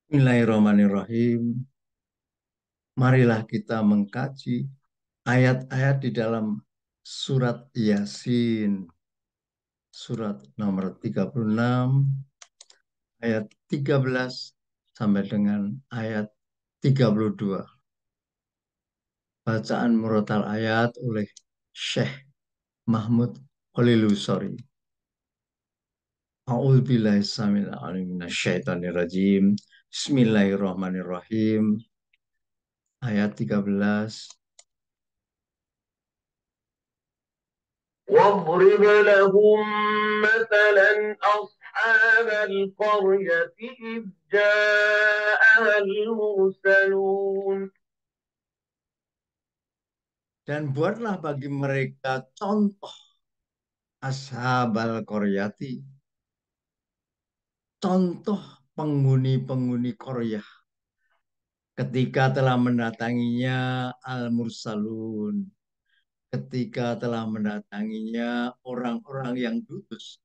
Bismillahirrahmanirrahim. Marilah kita mengkaji ayat-ayat di dalam surat Yasin, surat nomor 36, ayat 13 sampai dengan ayat 32. Bacaan murotal ayat oleh Syekh Mahmud Kholilusori. A'udzubillahi samil alim minasyaitonir rajim. Bismillahirrahmanirrahim. Ayat 13. واضرب لهم مثلا أصحاب القرية إذ جاءها المرسلون. Dan buatlah bagi mereka contoh ashabal qaryati, contoh penghuni-penghuni Korea ketika telah mendatanginya al-mursalun, ketika telah mendatanginya orang-orang yang diutus.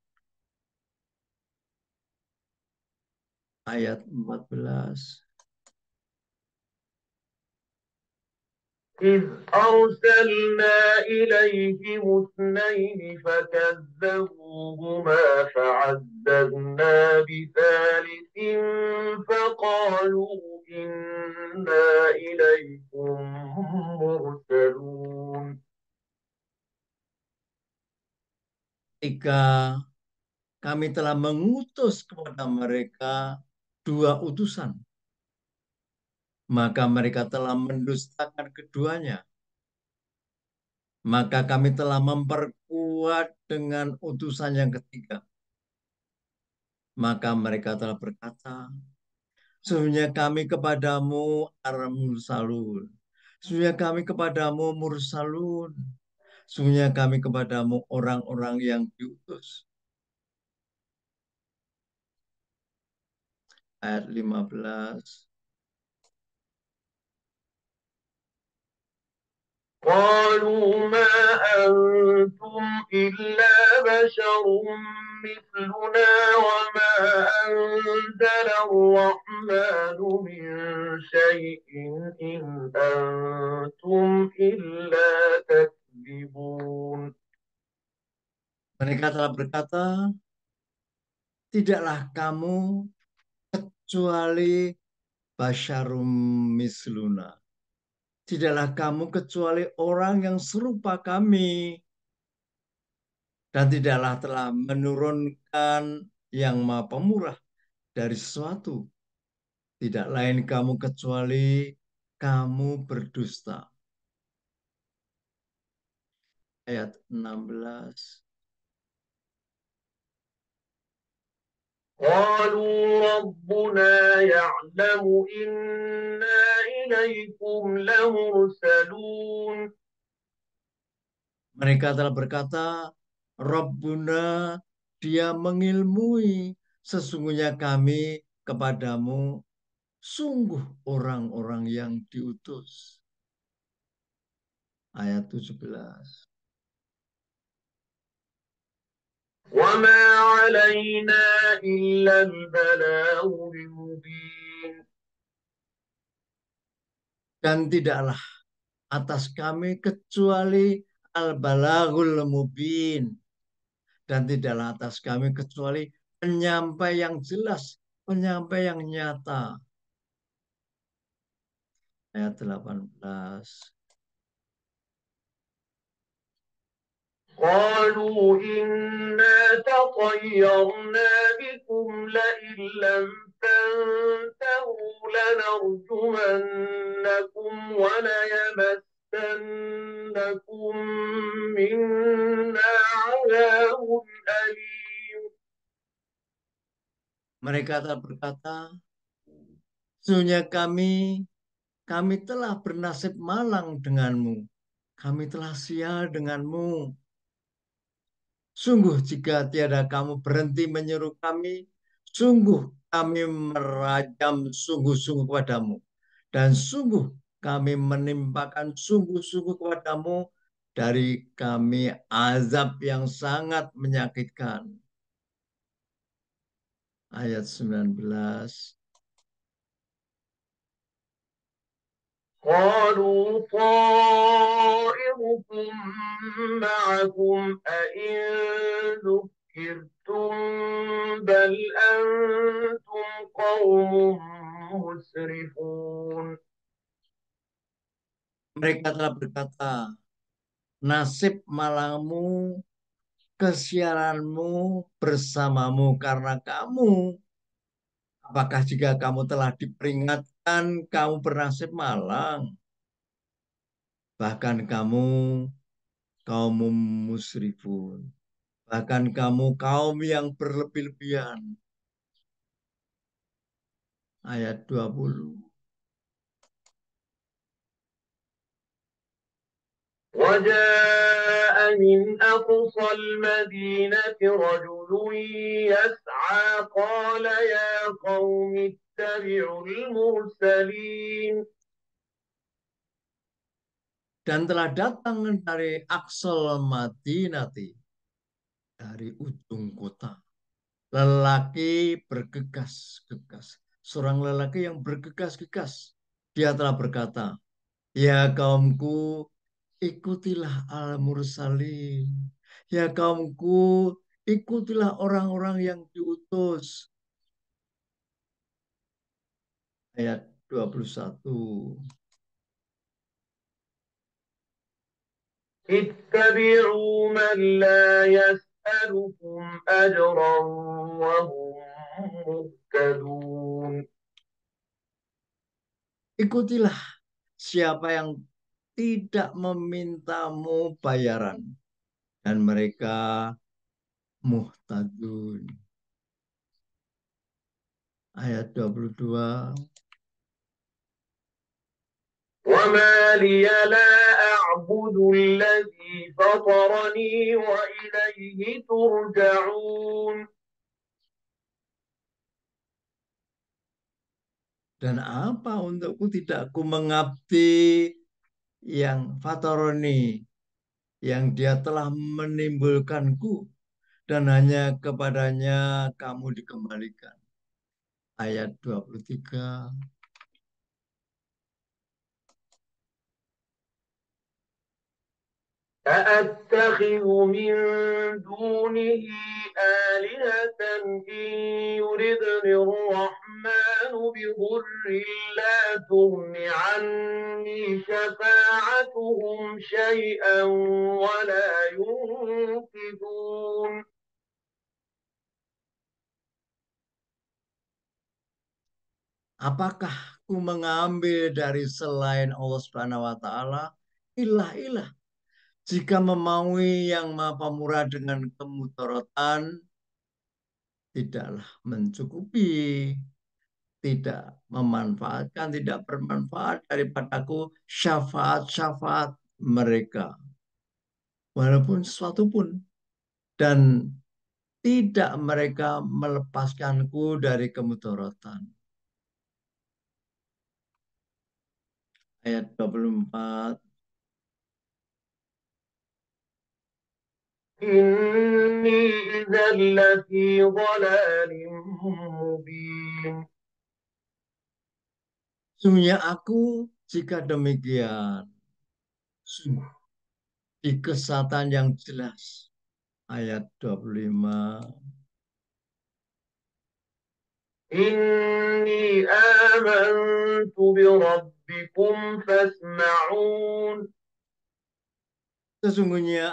Ayat 14. إذ أرسلنا إليهم اثنين فكذبوهما فعززنا بثالث فقالوا إنا إليكم مرسلون. Ketika kami telah mengutus kepada mereka dua utusan, maka mereka telah mendustakan keduanya. Maka kami telah memperkuat dengan utusan yang ketiga. Maka mereka telah berkata, sesungguhnya kami kepadamu ar-mursalun. Sesungguhnya kami kepadamu mursalun. Sesungguhnya kami kepadamu orang-orang yang diutus. Ayat 15. قالوا ما أنتم إلا بشر مثلنا وما أنزل الرحمن من شيء إن أنتم إلا تكذبون. Mereka telah berkata, tidaklah kamu kecuali basyarum misluna. Tidaklah kamu kecuali orang yang serupa kami. Dan tidaklah telah menurunkan yang maha pemurah dari sesuatu. Tidak lain kamu kecuali kamu berdusta. Ayat 16. قالوا ربنا يعلم إنا إليكم لمرسلون. Mereka telah berkata, Rabbuna, dia mengilmui sesungguhnya kami kepadamu sungguh orang-orang yang diutus. Ayat 17. وما علينا إلا البلاغ المبين. Dan tidaklah atas kami kecuali al-balagul mubin. Dan tidaklah atas kami kecuali penyampai yang jelas, penyampai yang nyata. Ayat 18. قالوا إنا تطيرنا بكم لئن لم تنتهوا لنرجمنكم وليمسنكم منا عذاب أليم. Mereka telah berkata, sesungguhnya kami telah bernasib malang denganmu. Kami telah sial denganmu. Sungguh jika tiada kamu berhenti menyeru kami, sungguh kami merajam sungguh-sungguh kepadamu. Dan sungguh kami menimpakan sungguh-sungguh kepadamu dari kami azab yang sangat menyakitkan. Ayat 19. قالوا طائركم معكم أئن ذكرتم بل أنتم قوم مسرفون. Mereka telah berkata, nasib malangmu, kesialanmu bersamamu karena kamu. Apakah jika kamu telah diperingatkan, kamu bernasib malang? Bahkan kamu kaum musrifun. Bahkan kamu kaum yang berlebih-lebihan. Ayat 20. وجاء من أقصى المدينة رجل يسعى قال يا قوم اتبعوا المرسلين. Dan telah datang dari Aqsal Madinati, dari ujung kota, lelaki bergegas-gegas. Seorang lelaki yang bergegas-gegas. Dia telah berkata, ya kaumku, ikutilah al-mursalin. Ya kaumku, ikutilah orang-orang yang diutus. Ayat 21. اتبعوا من لا يسألكم أجرا وهم مهتدون. Ikutilah siapa yang tidak memintamu bayaran. Dan mereka muhtadun. Ayat 22. وما لي لا أعبد الذي فطرني وإليه ترجعون. Dan apa untukku tidak ku mengabdi yang fataroni, yang dia telah menimbulkanku, dan hanya kepadanya kamu dikembalikan. Ayat 23. أأتخذ من دونه آلهة إن يردني الرحمن بضر لا تغن عني شفاعتهم شيئا ولا ينقذون. Apakah ku mengambil dari selain Allah Subhanahu wa taala ilah-ilah jika memaui yang Maha Pemurah dengan kemudaratan tidaklah mencukupi, tidak memanfaatkan, tidak bermanfaat daripadaku syafaat-syafaat mereka. Walaupun sesuatu pun. Dan tidak mereka melepaskanku dari kemudaratan. Ayat 24. إني إذا لفي ضلال مبين. Sungguhnya aku jika demikian, sungguh di kesatan yang jelas. Ayat 25. إني آمنت بربكم فاسمعون. Sesungguhnya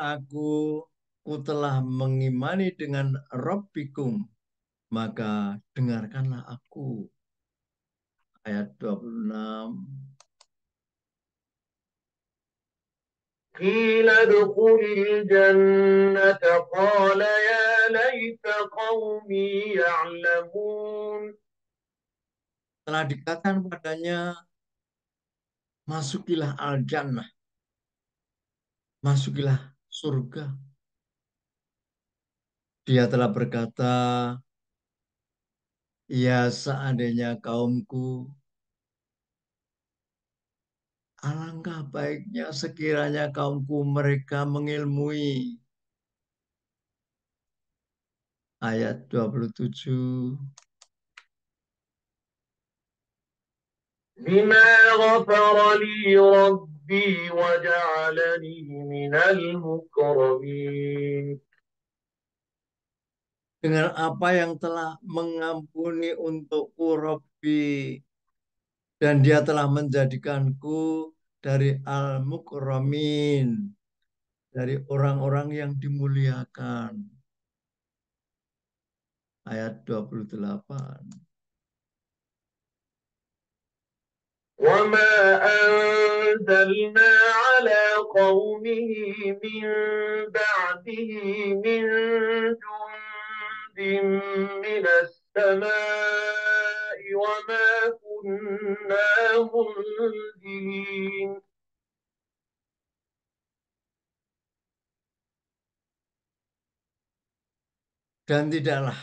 ku telah mengimani dengan Rabbikum, maka dengarkanlah aku. Ayat 26. قيل ادخل الجنة قال يا ليت قومي يعلمون. Telah dikatakan padanya, masukilah al-jannah, masukilah surga. Dia telah berkata, ya seandainya kaumku, alangkah baiknya sekiranya kaumku mereka mengilmui. Ayat 27. بما غفر لي ربي وجعلني من المكرمين. Dengan apa yang telah mengampuni untukku Rabbi, dan dia telah menjadikanku dari al-mukramin, dari orang-orang yang dimuliakan. Ayat 28. وما أنزلنا على قومه من بعده من جند من السماء وما كنا منزلين. Dan tidaklah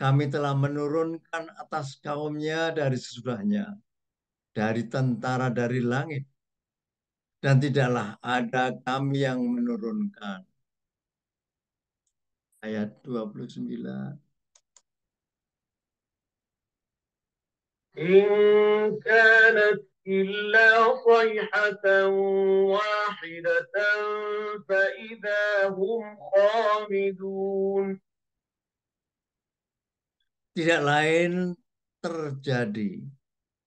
kami telah menurunkan atas kaumnya dari sesudahnya, dari tentara dari langit. Dan tidaklah ada kami yang menurunkan. Ayat 29. إن كانت إلا صيحة واحدة فإذا هم خامدون. Tidak lain terjadi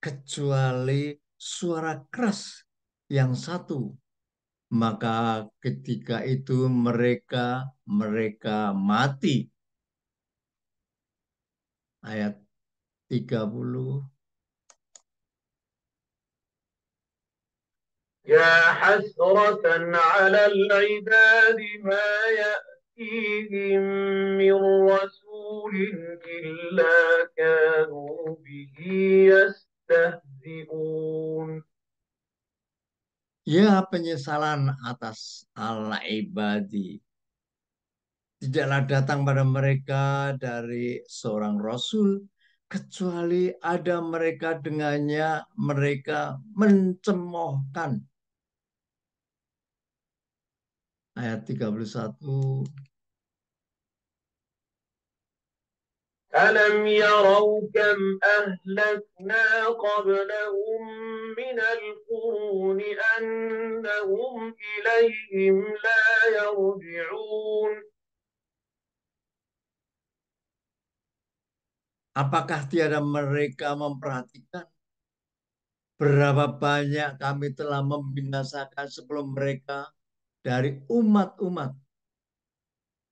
kecuali suara keras yang satu. Maka ketika itu mereka mati. Ayat 30. يا حسرة على العباد ما يأتيهم من رسول إلا كانوا به يستهزئون. Ya, penyesalan atas Allah ibadi. Tidaklah datang pada mereka dari seorang rasul kecuali ada mereka dengannya mereka mencemoohkan. Ayat 31. ألم يروا كم أهلكنا قبلهم من القرون أنهم إليهم لا يرجعون. Apakah tiada mereka memperhatikan berapa banyak kami telah membinasakan sebelum mereka dari umat-umat,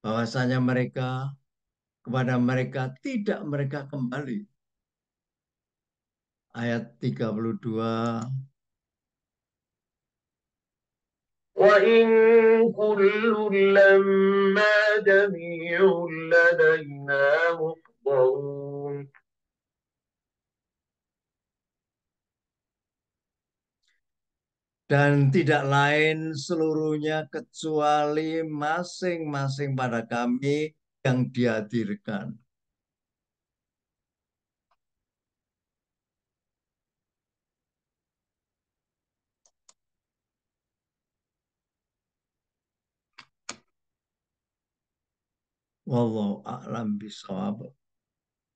bahwasanya mereka kepada mereka tidak mereka kembali. Ayat 32. وإن كل لما جميع لدينا محضرون. Dan tidak lain seluruhnya kecuali masing-masing pada kami yang dihadirkan. Wallahu a'lam bishawab.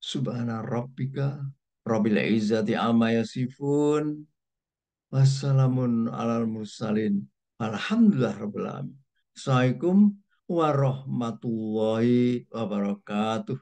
Subhana rabbika rabbil izzati amma yasifun. Wassalamun alal mursalin. Alhamdulillah rabbil alamin. Assalamualaikum warahmatullahi wabarakatuh.